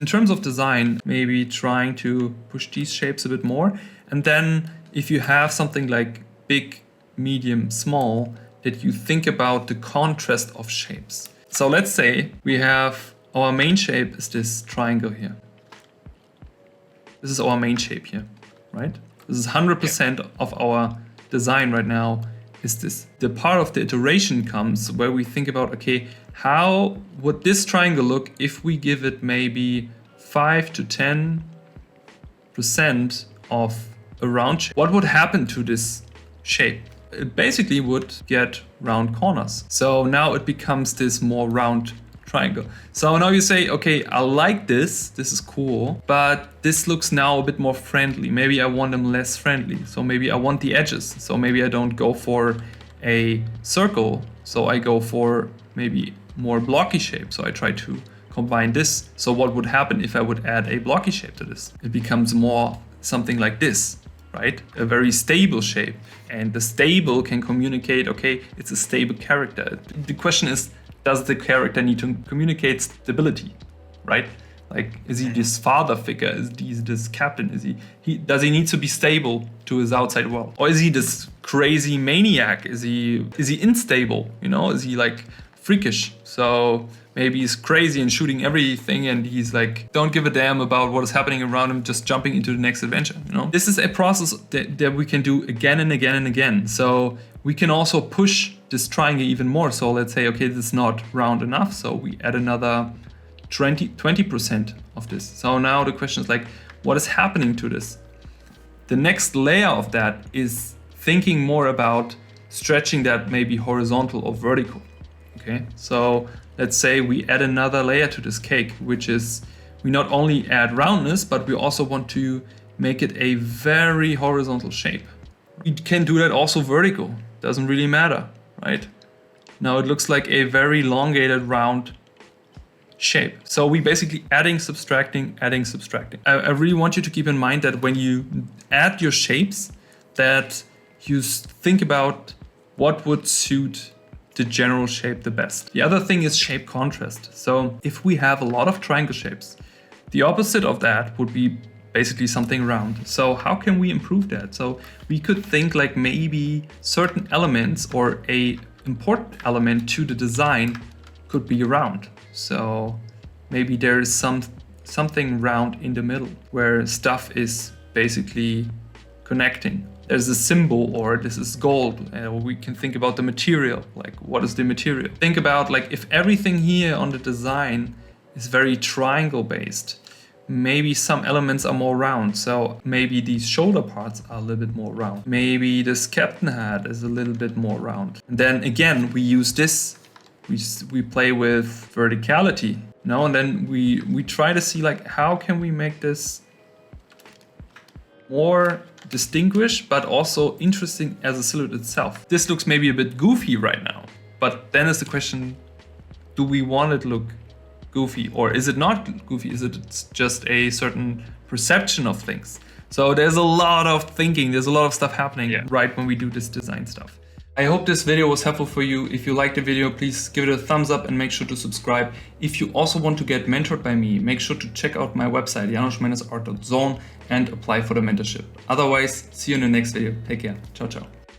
In terms of design, maybe trying to push these shapes a bit more. And then if you have something like big, medium, small, that you think about the contrast of shapes. So let's say we have our main shape is this triangle here. This is our main shape here, right? This is 100% of our design right now is this. The part of the iteration comes where we think about, okay, how would this triangle look if we give it maybe 5 to 10% of a round shape? What would happen to this shape? It basically would get round corners. So now it becomes this more round triangle. So now you say, okay, I like this is cool, but this looks now a bit more friendly. Maybe I want them less friendly. So maybe I want the edges. So maybe I don't go for a circle. So I go for maybe more blocky shape. So I try to combine this. So what would happen if I would add a blocky shape to this? It becomes more something like this, right? A very stable shape. And the stable can communicate, okay, it's a stable character. The question is, does the character need to communicate stability, right? Like, is he this father figure? Is he this captain? Does he need to be stable to his outside world? Or is he this crazy maniac? Is he unstable? You know, is he like freakish? So maybe he's crazy and shooting everything, and he's like, don't give a damn about what is happening around him, just jumping into the next adventure, you know? This is a process that we can do again and again and again. So we can also push this triangle even more. So let's say, okay, this is not round enough. So we add another 20% of this. So now the question is like, what is happening to this? The next layer of that is thinking more about stretching that maybe horizontal or vertical. Okay, so let's say we add another layer to this cake, which is we not only add roundness, but we also want to make it a very horizontal shape. We can do that also vertical, doesn't really matter, right? Now it looks like a very elongated round shape. So we basically adding, subtracting. I really want you to keep in mind that when you add your shapes, that you think about what would suit the general shape the best. The other thing is shape contrast. So if we have a lot of triangle shapes, the opposite of that would be basically something round. So how can we improve that? So we could think like maybe certain elements or a important element to the design could be round. So maybe there is something round in the middle where stuff is basically connecting. There's a symbol, or this is gold. We can think about the material, like what is the material? Think about like if everything here on the design is very triangle based, maybe some elements are more round. So maybe these shoulder parts are a little bit more round. Maybe this captain hat is a little bit more round. And then again, we use this, we play with verticality, and then we try to see like how can we make this more distinguished, but also interesting as a silhouette itself. This looks maybe a bit goofy right now, but then is the question, do we want it to look goofy, or is it not goofy? Is it just a certain perception of things? So there's a lot of thinking, there's a lot of stuff happening right when we do this design stuff. I hope this video was helpful for you. If you liked the video, please give it a thumbs up and make sure to subscribe. If you also want to get mentored by me, make sure to check out my website, janusz-art.zone, and apply for the mentorship. Otherwise, see you in the next video. Take care. Ciao, ciao.